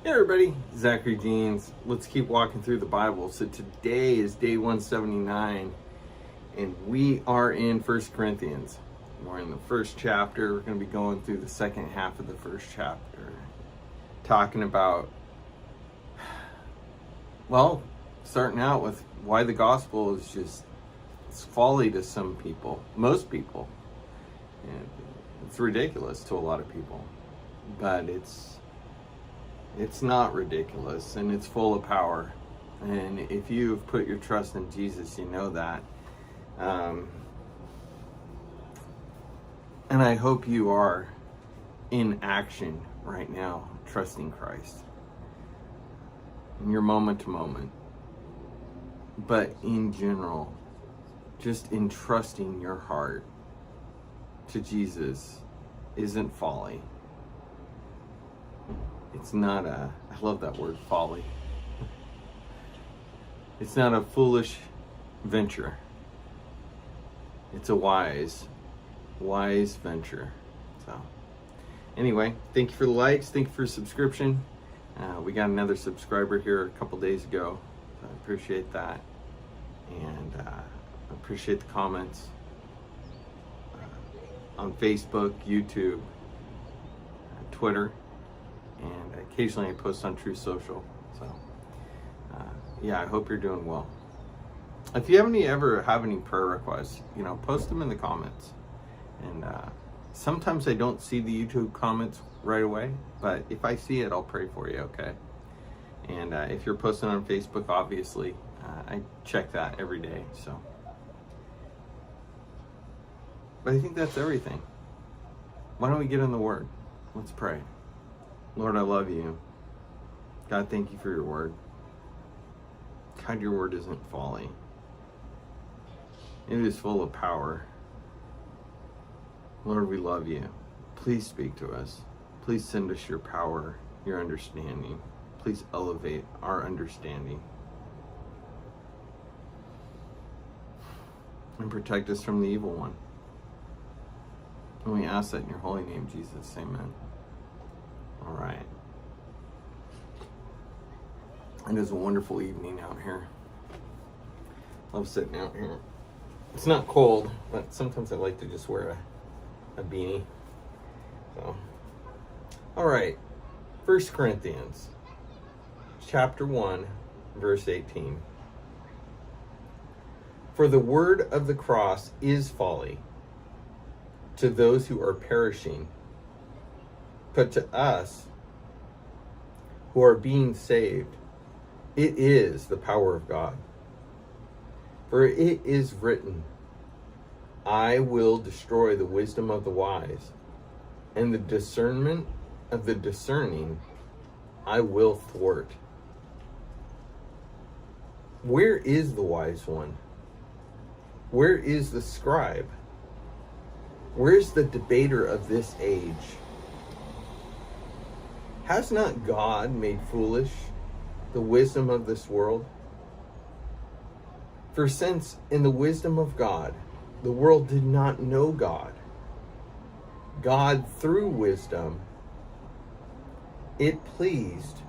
Hey everybody, Zachary Jeans. Let's keep walking through the Bible. So today is day 179, and we are in 1 Corinthians. We're in the first chapter. We're going to be going through the second half of the first chapter, talking about, well, starting out with why the gospel is just, it's folly to some people, most people. And it's ridiculous to a lot of people, but it's not ridiculous, and it's full of power. And if you've put your trust in Jesus, you know that. And I hope you are in action right now, trusting Christ in your moment to moment. But in general, just entrusting your heart to Jesus isn't folly. It's not I love that word, folly. It's not a foolish venture. It's a wise venture. So, anyway, thank you for the likes. Thank you for subscription. We got another subscriber here a couple days ago. So I appreciate that. And I appreciate the comments on Facebook, YouTube, Twitter. And occasionally I post on True Social. So, yeah, I hope you're doing well. If you ever have any prayer requests, post them in the comments. And sometimes I don't see the YouTube comments right away, but if I see it, I'll pray for you, okay? And if you're posting on Facebook, obviously, I check that every day, so. But I think that's everything. Why don't we get in the Word? Let's pray. Lord, I love you. God, thank you for your word. God, your word isn't folly. It is full of power. Lord, we love you. Please speak to us. Please send us your power, your understanding. Please elevate our understanding. And protect us from the evil one. And we ask that in your holy name, Jesus. Amen. All right. It is a wonderful evening out here. Love sitting out here. It's not cold, but sometimes I like to just wear a beanie. So, all right. 1 Corinthians, chapter 1, verse 18. For the word of the cross is folly to those who are perishing, but to us who are being saved, it is the power of God. For it is written, I will destroy the wisdom of the wise, and the discernment of the discerning I will thwart. Where is the wise one? Where is the scribe? Where is the debater of this age? Has not God made foolish the wisdom of this world? For since in the wisdom of God, the world did not know God, God through wisdom, it pleased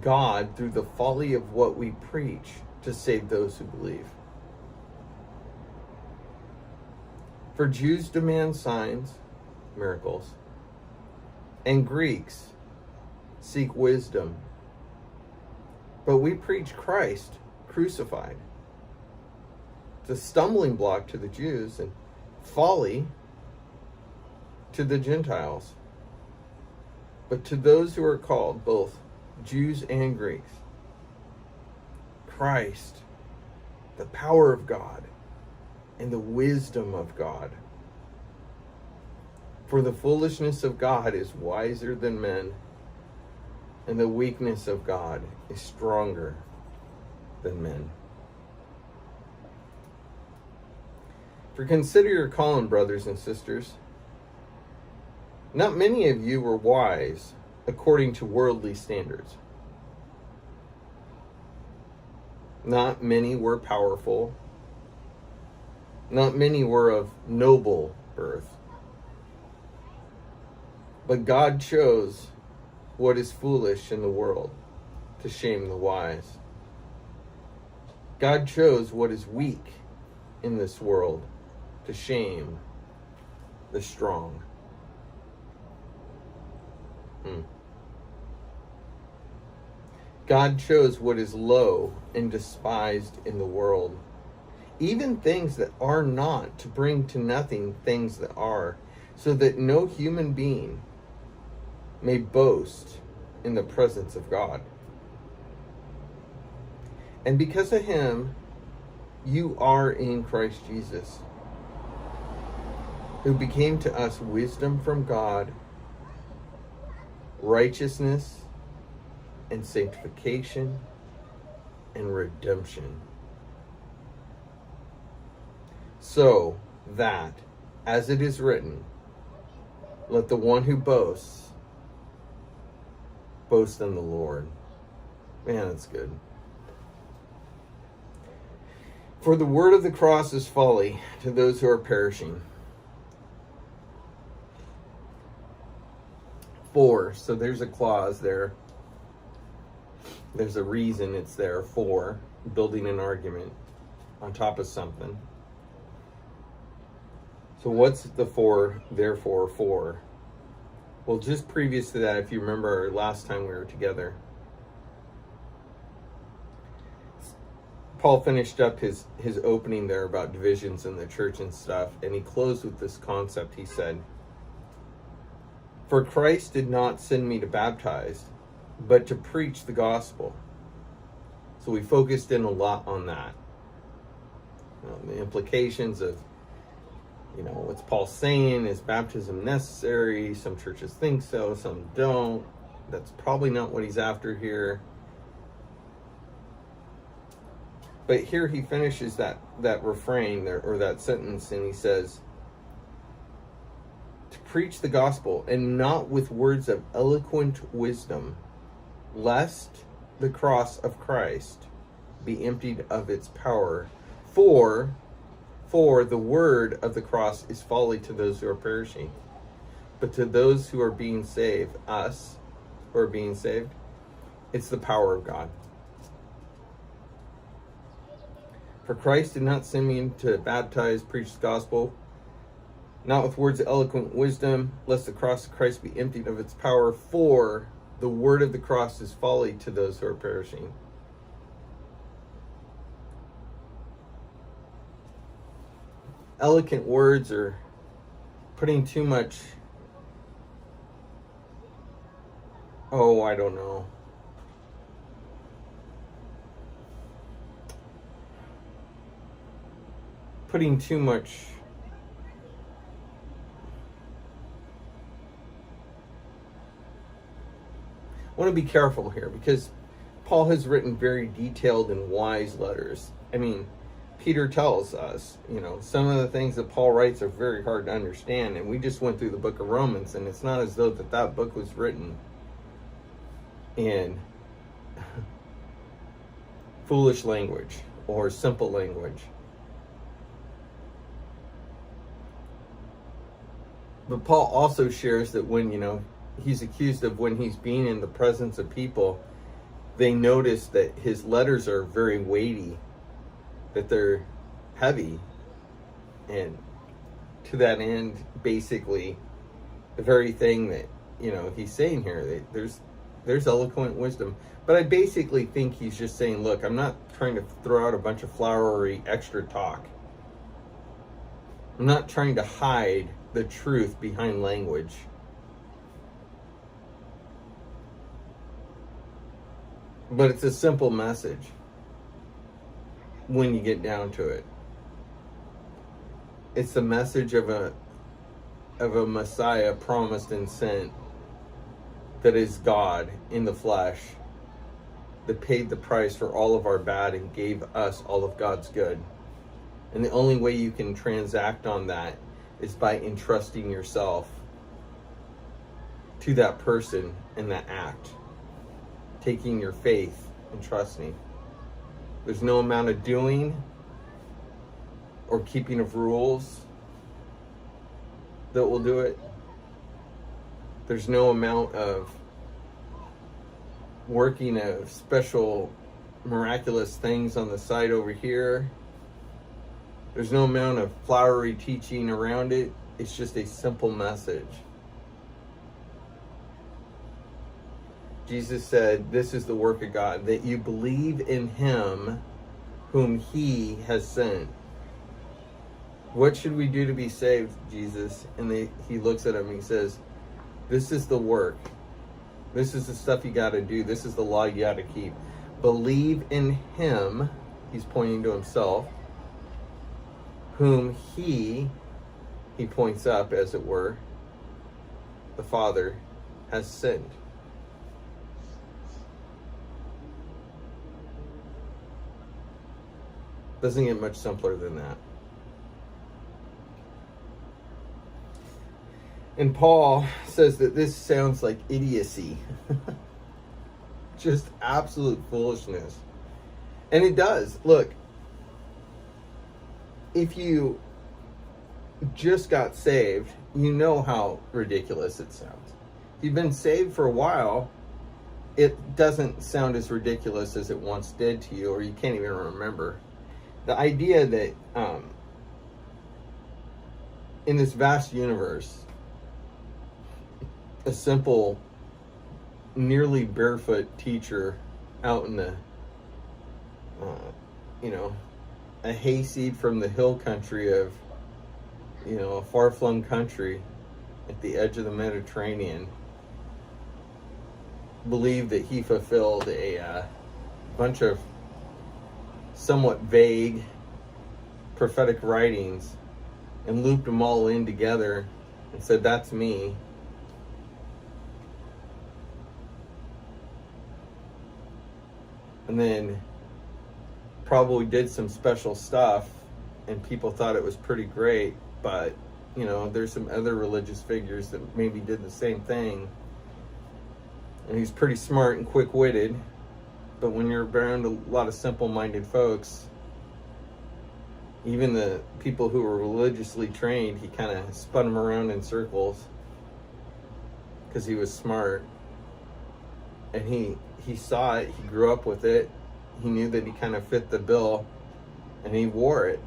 God through the folly of what we preach to save those who believe. For Jews demand signs, miracles, and Greeks seek wisdom. But we preach Christ crucified. It's a stumbling block to the Jews and folly to the Gentiles. But to those who are called, both Jews and Greeks, Christ, the power of God and the wisdom of God. For the foolishness of God is wiser than men, and the weakness of God is stronger than men. For consider your calling, brothers and sisters. Not many of you were wise according to worldly standards. Not many were powerful. Not many were of noble birth. But God chose what is foolish in the world to shame the wise. God chose what is weak in this world to shame the strong. God chose what is low and despised in the world, even things that are not, to bring to nothing things that are, so that no human being may boast in the presence of God. And because of him, you are in Christ Jesus, who became to us wisdom from God, righteousness and sanctification and redemption. So that, as it is written, let the one who boasts boast in the Lord. Man, that's good. For the word of the cross is folly to those who are perishing. For, so there's a clause there. There's a reason it's there for, building an argument on top of something. So what's the for, therefore, for? Well, just previous to that, if you remember last time we were together, Paul finished up his opening there about divisions in the church and stuff, and he closed with this concept. He said, "For Christ did not send me to baptize, but to preach the gospel." So we focused in a lot on that. The implications of, what's Paul saying? Is baptism necessary? Some churches think so, some don't. That's probably not what he's after here. But here he finishes that refrain there, or that sentence, and he says, to preach the gospel, and not with words of eloquent wisdom, lest the cross of Christ be emptied of its power. For the word of the cross is folly to those who are perishing. But to those who are being saved, us who are being saved, it's the power of God. For Christ did not send me to baptize, preach the gospel, not with words of eloquent wisdom, lest the cross of Christ be emptied of its power. For the word of the cross is folly to those who are perishing. Eloquent words are putting too much, I don't know. Putting too much I want to be careful here, because Paul has written very detailed and wise letters. I mean, Peter tells us, some of the things that Paul writes are very hard to understand, and we just went through the book of Romans, and it's not as though that book was written in foolish language or simple language. But Paul also shares that when, he's accused of, when he's being in the presence of people, they notice that his letters are very weighty, that they're heavy. And to that end, basically, the very thing that, he's saying here, that there's eloquent wisdom. But I basically think he's just saying, look, I'm not trying to throw out a bunch of flowery extra talk. I'm not trying to hide the truth behind language. But it's a simple message when you get down to it. It's the message of a Messiah promised and sent, that is God in the flesh, that paid the price for all of our bad and gave us all of God's good. And the only way you can transact on that is by entrusting yourself to that person in that act. Taking your faith and trusting. There's no amount of doing or keeping of rules that will do it. There's no amount of working of special miraculous things on the side over here. There's no amount of flowery teaching around it. It's just a simple message. Jesus said, this is the work of God, that you believe in him whom he has sent. What should we do to be saved, Jesus? And he looks at him and he says, this is the work. This is the stuff you got to do. This is the law you got to keep. Believe in him, he's pointing to himself, whom he points up, as it were, the Father has sent. Doesn't get much simpler than that. And Paul says that this sounds like idiocy. Just absolute foolishness. And it does. Look, if you just got saved, you know how ridiculous it sounds. If you've been saved for a while, it doesn't sound as ridiculous as it once did to you, or you can't even remember. The idea that in this vast universe, a simple, nearly barefoot teacher out in the, a hayseed from the hill country of, a far-flung country at the edge of the Mediterranean, believed that he fulfilled a bunch of somewhat vague prophetic writings and looped them all in together and said, that's me. And then probably did some special stuff and people thought it was pretty great, but there's some other religious figures that maybe did the same thing, and he's pretty smart and quick-witted. But when you're around a lot of simple-minded folks, even the people who were religiously trained, he kind of spun them around in circles because he was smart. And he saw it, he grew up with it, he knew that he kind of fit the bill, and he wore it.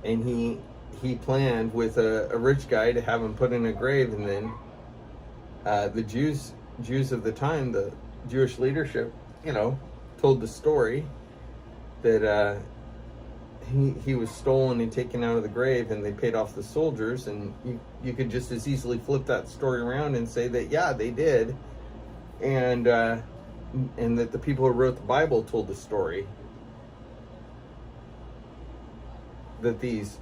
And he planned with a rich guy to have him put in a grave, and then the Jews of the time, the Jewish leadership, told the story that he was stolen and taken out of the grave, and they paid off the soldiers. And you could just as easily flip that story around and say that, yeah, they did, and that the people who wrote the Bible told the story that these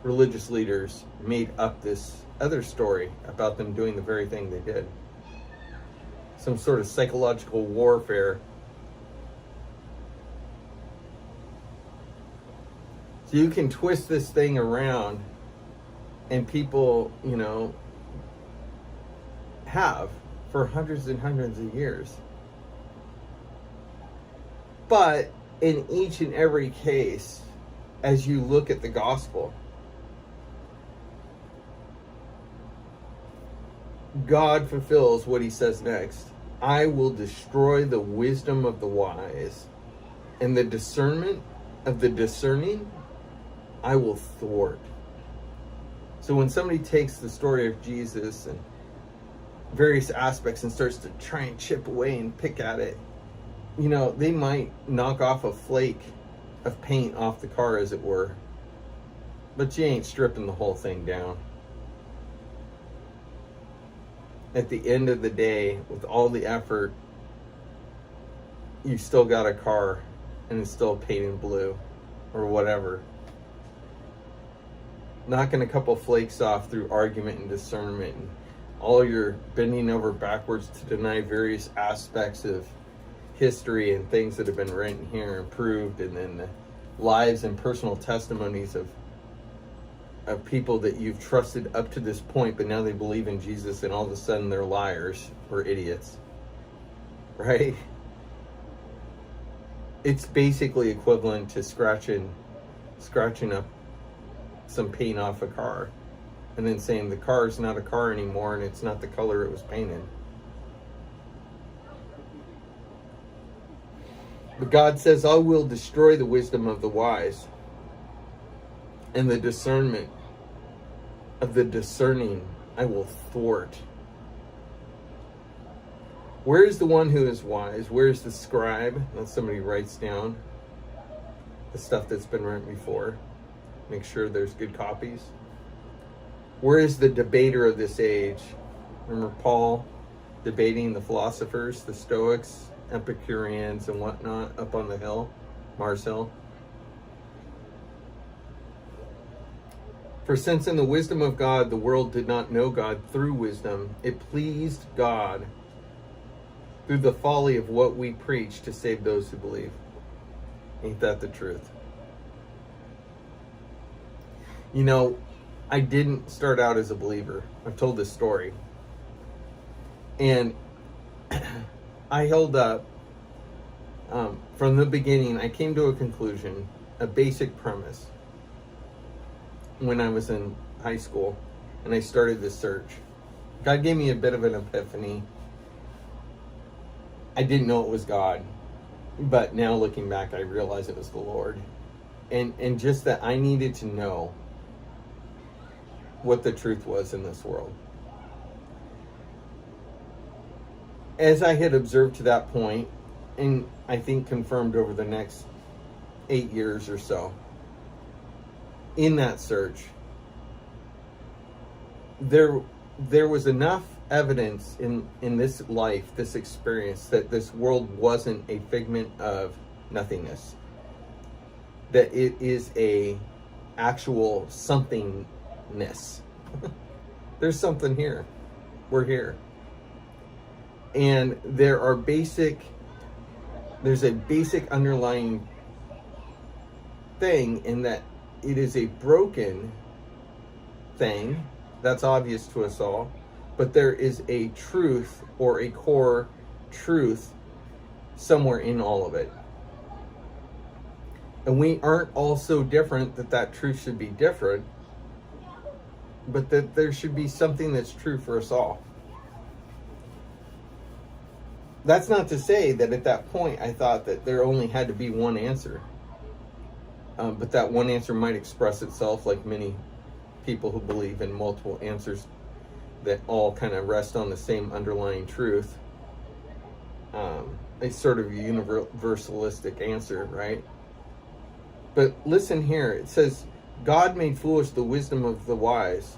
religious leaders made up this other story about them doing the very thing they did. Some sort of psychological warfare. So you can twist this thing around, and people, have for hundreds and hundreds of years. But in each and every case, as you look at the gospel, God fulfills what he says next. I will destroy the wisdom of the wise, and the discernment of the discerning I will thwart. So when somebody takes the story of Jesus and various aspects and starts to try and chip away and pick at it, they might knock off a flake of paint off the car, as it were, but you ain't stripping the whole thing down. At the end of the day, with all the effort, you've still got a car and it's still painted blue or whatever. Knocking a couple flakes off through argument and discernment, and all your bending over backwards to deny various aspects of history and things that have been written here and proved, and then the lives and personal testimonies of people that you've trusted up to this point, but now they believe in Jesus, and all of a sudden they're liars or idiots, right? It's basically equivalent to scratching up some paint off a car and then saying the car is not a car anymore and it's not the color it was painted. But God says, I will destroy the wisdom of the wise, and the discernment of the discerning I will thwart. Where is the one who is wise? Where is the scribe? That somebody writes down the stuff that's been written before. Make sure there's good copies. Where is the debater of this age? Remember Paul debating the philosophers, the Stoics, Epicureans, and whatnot up on the hill, Mars Hill? For since in the wisdom of God the world did not know God through wisdom, it pleased God through the folly of what we preach to save those who believe. Ain't that the truth? You know, I didn't start out as a believer. I've told this story. And I held up, from the beginning, I came to a conclusion, a basic premise, when I was in high school, and I started this search. God gave me a bit of an epiphany. I didn't know it was God, but now looking back, I realize it was the Lord. And just that I needed to know what the truth was in this world. As I had observed to that point, and I think confirmed over the next 8 years or so, in that search, there was enough evidence in this life, this experience, that this world wasn't a figment of nothingness. That it is a actual somethingness. There's something here. We're here. And there's a basic underlying thing in that it is a broken thing. That's obvious to us all. But there is a truth or a core truth somewhere in all of it. And we aren't all so different that truth should be different, but that there should be something that's true for us all. That's not to say that at that point I thought that there only had to be one answer. But that one answer might express itself like many people who believe in multiple answers that all kind of rest on the same underlying truth. A sort of universalistic answer, right? But listen here, it says, God made foolish the wisdom of the wise.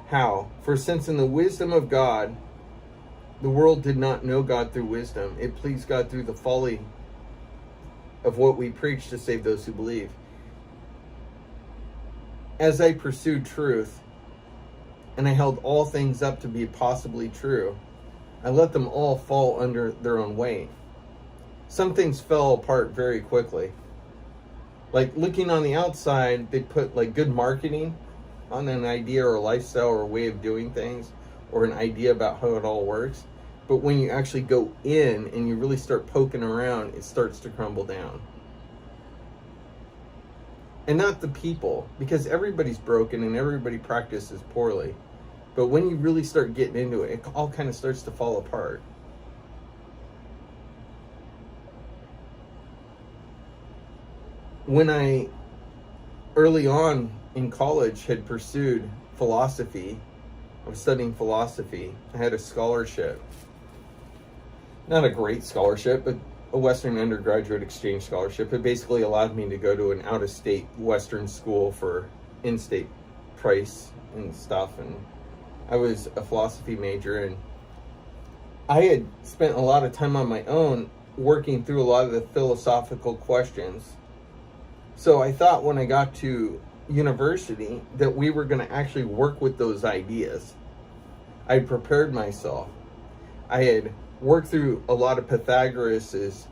How? For since in the wisdom of God, the world did not know God through wisdom, it pleased God through the folly of what we preach to save those who believe. As I pursued truth, and I held all things up to be possibly true, I let them all fall under their own weight. Some things fell apart very quickly. Like looking on the outside, they put like good marketing on an idea or a lifestyle or a way of doing things or an idea about how it all works. But when you actually go in and you really start poking around, it starts to crumble down. And not the people, because everybody's broken and everybody practices poorly. But when you really start getting into it, it all kind of starts to fall apart. When I, early on in college, had pursued philosophy, I was studying philosophy, I had a scholarship. Not a great scholarship, but a Western undergraduate exchange scholarship. It basically allowed me to go to an out-of-state Western school for in-state price and stuff. And I was a philosophy major, and I had spent a lot of time on my own working through a lot of the philosophical questions. So I thought when I got to university that we were going to actually work with those ideas. I prepared myself. I had worked through a lot of Pythagoras's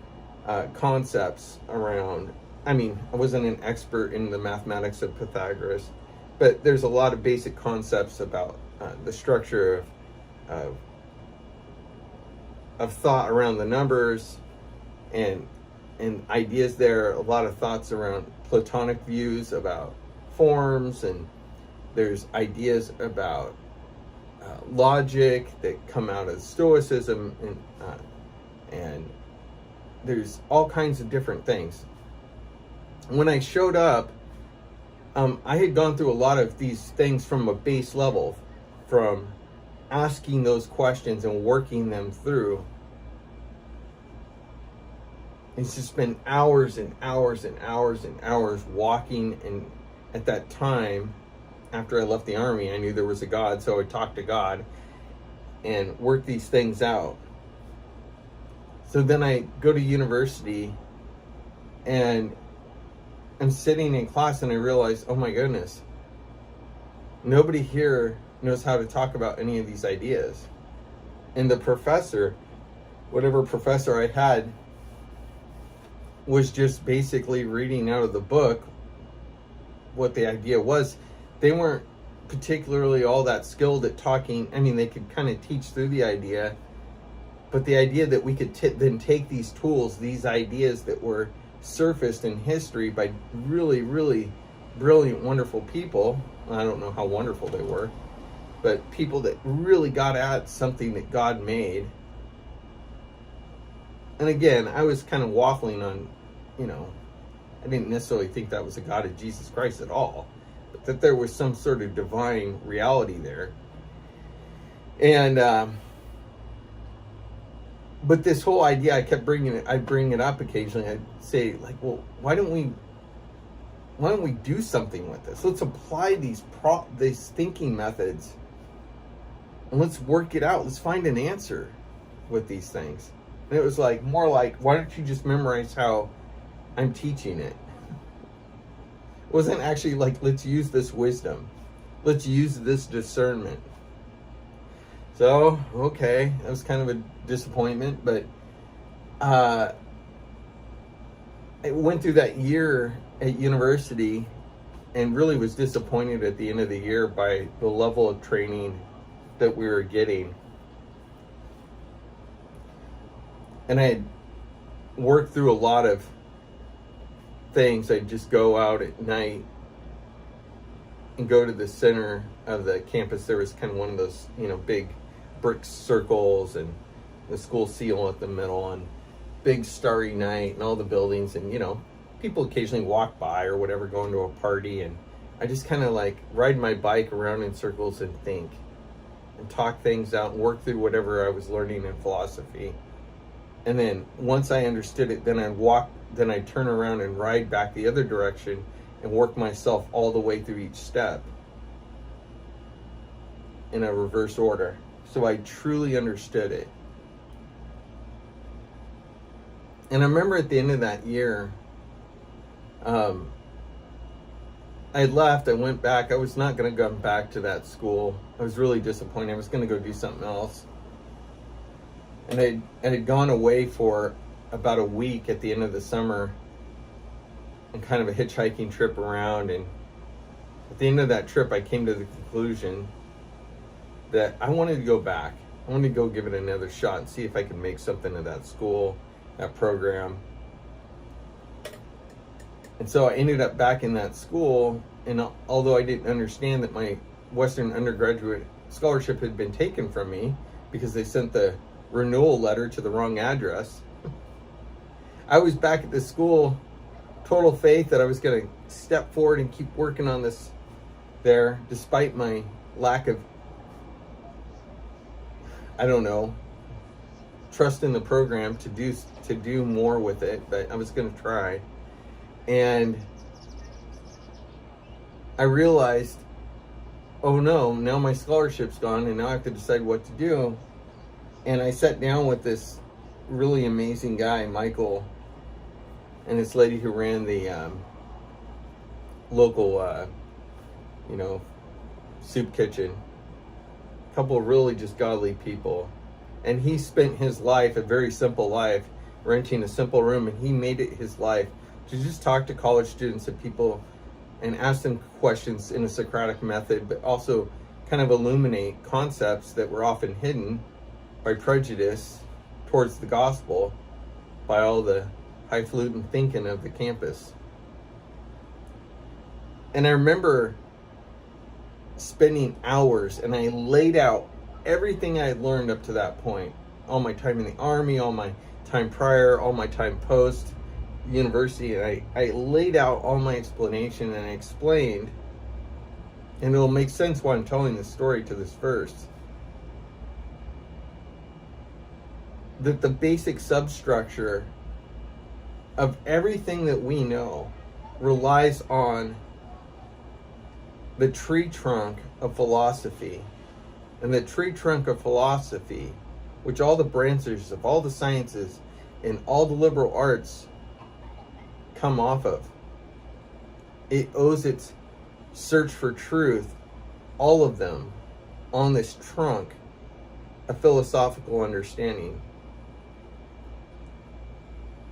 concepts around, I wasn't an expert in the mathematics of Pythagoras, but there's a lot of basic concepts about the structure of thought around the numbers and ideas there, a lot of thoughts around Platonic views about forms, and there's ideas about logic that come out of Stoicism, and there's all kinds of different things. When I showed up, I had gone through a lot of these things from a base level, from asking those questions and working them through. It's just been hours and hours and hours and hours walking. And at that time, after I left the Army, I knew there was a God, so I talked to God and worked these things out. So then I go to university, and I'm sitting in class, and I realize, oh my goodness, nobody here knows how to talk about any of these ideas. And the professor, whatever professor I had, was just basically reading out of the book what the idea was. They weren't particularly all that skilled at talking. I mean, they could kind of teach through the idea, but the idea that we could then take these tools, these ideas that were surfaced in history by really, really brilliant, wonderful people. I don't know how wonderful they were, but people that really got at something that God made. And again, I was kind of waffling on, I didn't necessarily think that was the God of Jesus Christ at all, but that there was some sort of divine reality there. And, but this whole idea, I kept I'd bring it up occasionally. I'd say, like, well, why don't we do something with this? Let's apply these thinking methods, and let's work it out. Let's find an answer with these things. And it was like, more like, why don't you just memorize how I'm teaching it? It wasn't actually like, let's use this wisdom. Let's use this discernment. So, okay, that was kind of a disappointment, but I went through that year at university and really was disappointed at the end of the year by the level of training that we were getting. And I had worked through a lot of things. I'd just go out at night and go to the center of the campus. There was kind of one of those, big brick circles and the school seal at the middle, and big starry night and all the buildings, and people occasionally walk by or whatever, going to a party, and I just kind of like ride my bike around in circles and think and talk things out and work through whatever I was learning in philosophy. And then once I understood it, then I'd turn around and ride back the other direction and work myself all the way through each step in a reverse order. So I truly understood it. And I remember at the end of that year, I left, I went back. I was not going to go back to that school. I was really disappointed. I was going to go do something else. And I had gone away for about a week at the end of the summer, and kind of a hitchhiking trip around. And at the end of that trip, I came to the conclusion that I wanted to go back. I wanted to go give it another shot and see if I could make something of that school, that program. And so I ended up back in that school, and although I didn't understand that my Western undergraduate scholarship had been taken from me because they sent the renewal letter to the wrong address, I was back at this school, total faith that I was going to step forward and keep working on this there, despite my lack of, trust in the program to do more with it, but I was going to try. And I realized, oh no, now my scholarship's gone, and now I have to decide what to do. And I sat down with this really amazing guy, Michael, and this lady who ran the local, soup kitchen. A couple of really just godly people. And he spent his life, a very simple life, renting a simple room, and he made it his life to just talk to college students and people and ask them questions in a Socratic method, but also kind of illuminate concepts that were often hidden by prejudice towards the gospel by all the highfalutin thinking of the campus. And I remember spending hours, and I laid out everything I had learned up to that point, all my time in the Army, all my time prior, all my time post university, and I laid out all my explanation, and I explained, and it'll make sense why I'm telling this story to this verse, that the basic substructure of everything that we know relies on the tree trunk of philosophy. And the tree trunk of philosophy, which all the branches of all the sciences and all the liberal arts come off of, it owes its search for truth, all of them, on this trunk of philosophical understanding.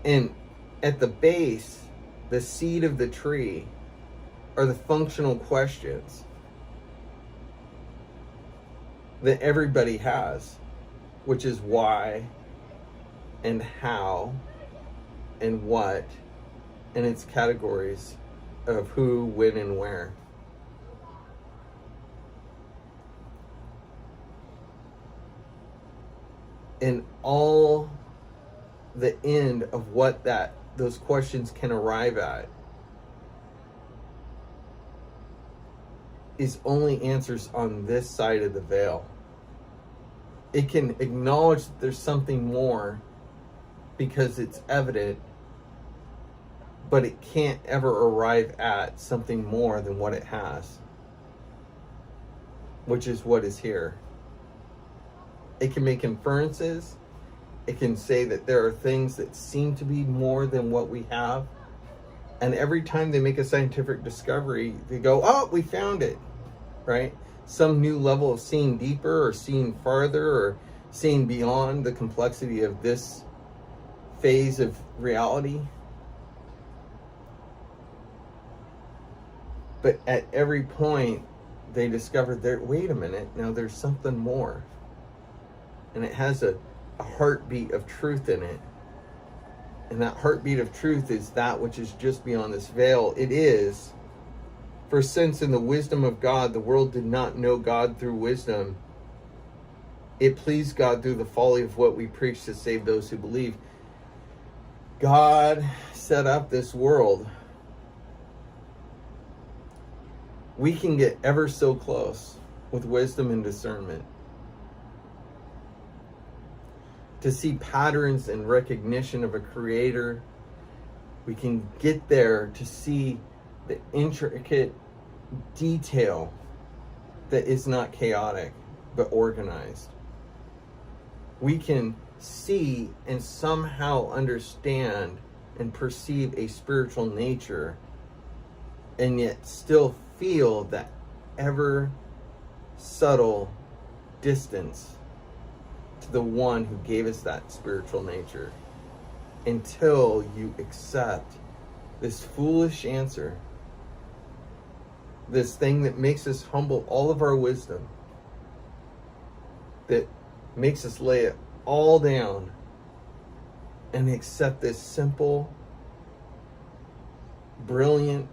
And at the base, the seed of the tree, are the functional questions that everybody has, which is why and how and what, and its categories of who, when, and where. And all the end of what those questions can arrive at is only answers on this side of the veil. It can acknowledge that there's something more because it's evident, but it can't ever arrive at something more than what it has, which is what is here. It can make inferences. It can say that there are things that seem to be more than what we have. And every time they make a scientific discovery, they go, oh, we found it, right? Some new level of seeing deeper or seeing farther or seeing beyond the complexity of this phase of reality. But at every point, they discovered wait a minute, now there's something more. And it has a heartbeat of truth in it. And that heartbeat of truth is that which is just beyond this veil. It is, for since in the wisdom of God, the world did not know God through wisdom, it pleased God through the folly of what we preach to save those who believe. God set up this world. We can get ever so close with wisdom and discernment to see patterns and recognition of a creator. We can get there to see the intricate detail that is not chaotic but organized. We can see and somehow understand and perceive a spiritual nature, and yet still feel that ever subtle distance to the one who gave us that spiritual nature, until you accept this foolish answer, this thing that makes us humble all of our wisdom, that makes us lay it all down and accept this simple, brilliant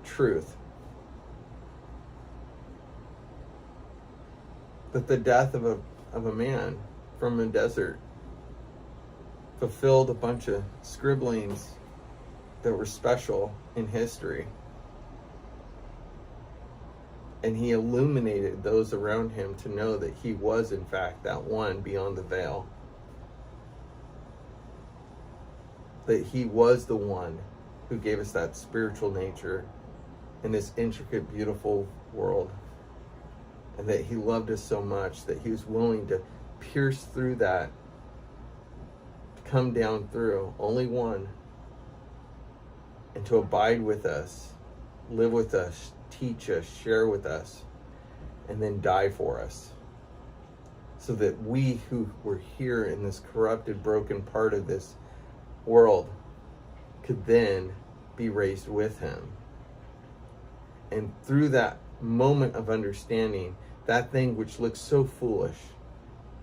truth that the death of a man from a desert fulfilled a bunch of scribblings that were special in history. And he illuminated those around him to know that he was, in fact, that one beyond the veil. That he was the one who gave us that spiritual nature in this intricate, beautiful world. And that he loved us so much that he was willing to pierce through that, to come down through, only one, and to abide with us, live with us, teach us, share with us, and then die for us. So that we who were here in this corrupted, broken part of this world could then be raised with him. And through that moment of understanding, that thing which looks so foolish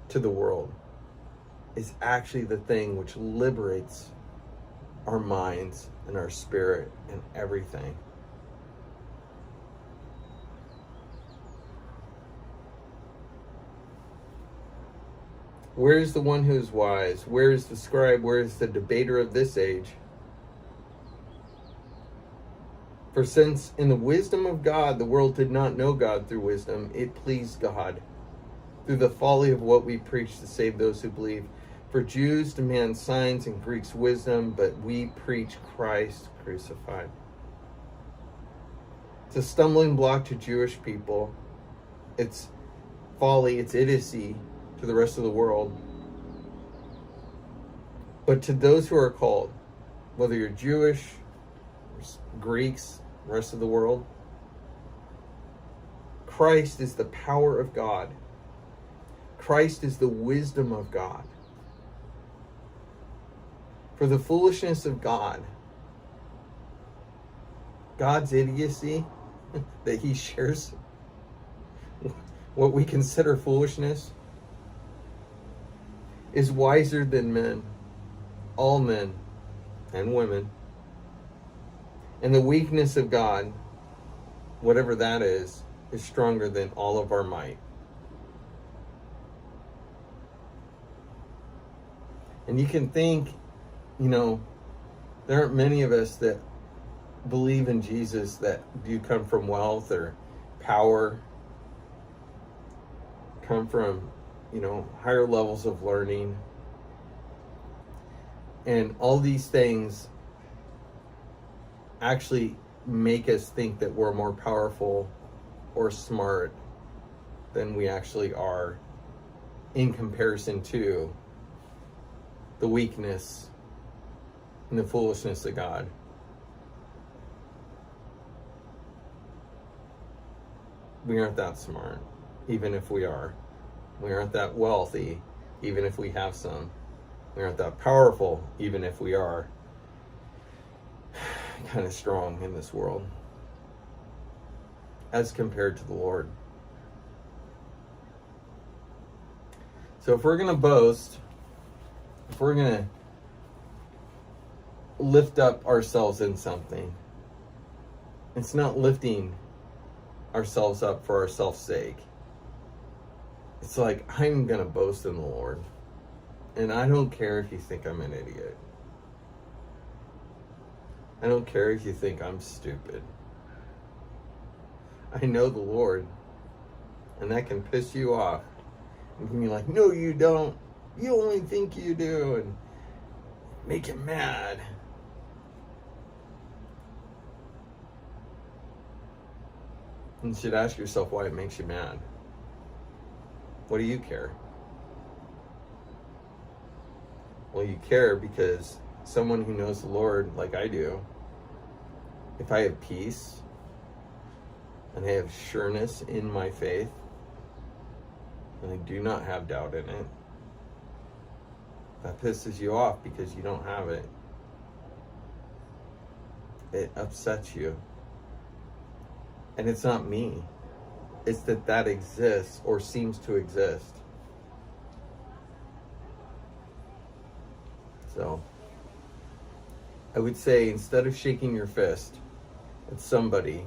to the world is actually the thing which liberates our minds and our spirit and everything. Where is the one who is wise? Where is the scribe? Where is the debater of this age? For since in the wisdom of God, the world did not know God through wisdom, it pleased God through the folly of what we preach to save those who believe. For Jews demand signs and Greeks wisdom, but we preach Christ crucified. It's a stumbling block to Jewish people. It's folly, it's idiocy to the rest of the world. But to those who are called, whether you're Jewish, Greeks, rest of the world, Christ is the power of God. Christ is the wisdom of God. For the foolishness of God, God's idiocy that he shares, what we consider foolishness, is wiser than men, all men and women. And the weakness of God, whatever that is stronger than all of our might. And you can think, there aren't many of us that believe in Jesus that do come from wealth or power, come from, higher levels of learning. And all these things actually make us think that we're more powerful or smart than we actually are in comparison to the weakness and the foolishness of God. We aren't that smart, even if we are. We aren't that wealthy, even if we have some. We aren't that powerful, even if we are kind of strong in this world as compared to the Lord. So if we're going to boast, if we're going to lift up ourselves in something, it's not lifting ourselves up for ourselves' sake. It's like, I'm going to boast in the Lord. And I don't care if you think I'm an idiot. I don't care if you think I'm stupid. I know the Lord. And that can piss you off. You can be like, no, you don't. You only think you do. And make him mad. And you should ask yourself why it makes you mad. What do you care? Well, you care because someone who knows the Lord like I do, if I have peace and I have sureness in my faith and I do not have doubt in it, that pisses you off because you don't have it. It upsets you. And it's not me. It's that exists or seems to exist. So, I would say instead of shaking your fist at somebody,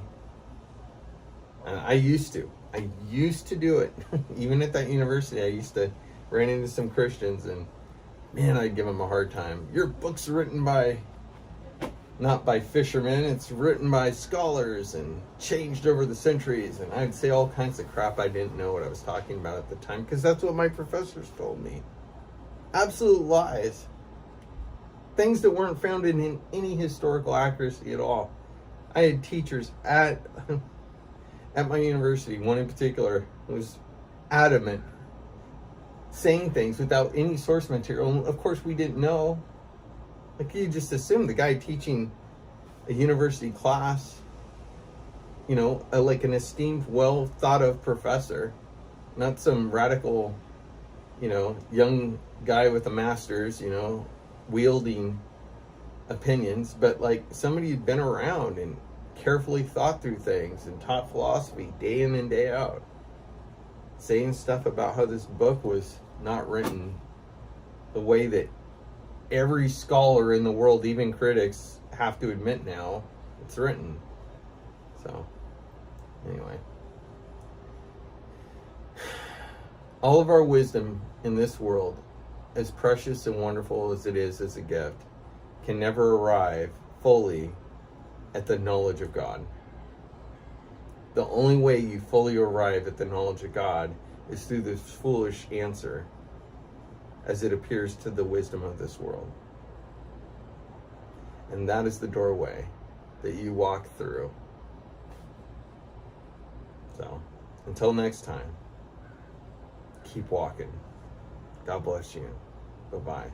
and I used to do it, even at that university, I used to run into some Christians and man, I'd give them a hard time. Your book's written not by fishermen, it's written by scholars and changed over the centuries. And I'd say all kinds of crap I didn't know what I was talking about at the time because that's what my professors told me. Absolute lies. Things that weren't founded in any historical accuracy at all. I had teachers at my university, one in particular, was adamant, saying things without any source material. And of course, we didn't know. Like, you just assume the guy teaching a university class, like an esteemed, well thought of professor, not some radical, young guy with a master's, wielding opinions, but like somebody who'd been around and carefully thought through things and taught philosophy day in and day out, saying stuff about how this book was not written the way that every scholar in the world, even critics, have to admit now it's written. So, anyway. All of our wisdom in this world, as precious and wonderful as it is as a gift, can never arrive fully at the knowledge of God. The only way you fully arrive at the knowledge of God is through this foolish answer as it appears to the wisdom of this world. And that is the doorway that you walk through. So, until next time, keep walking. God bless you. Bye-bye.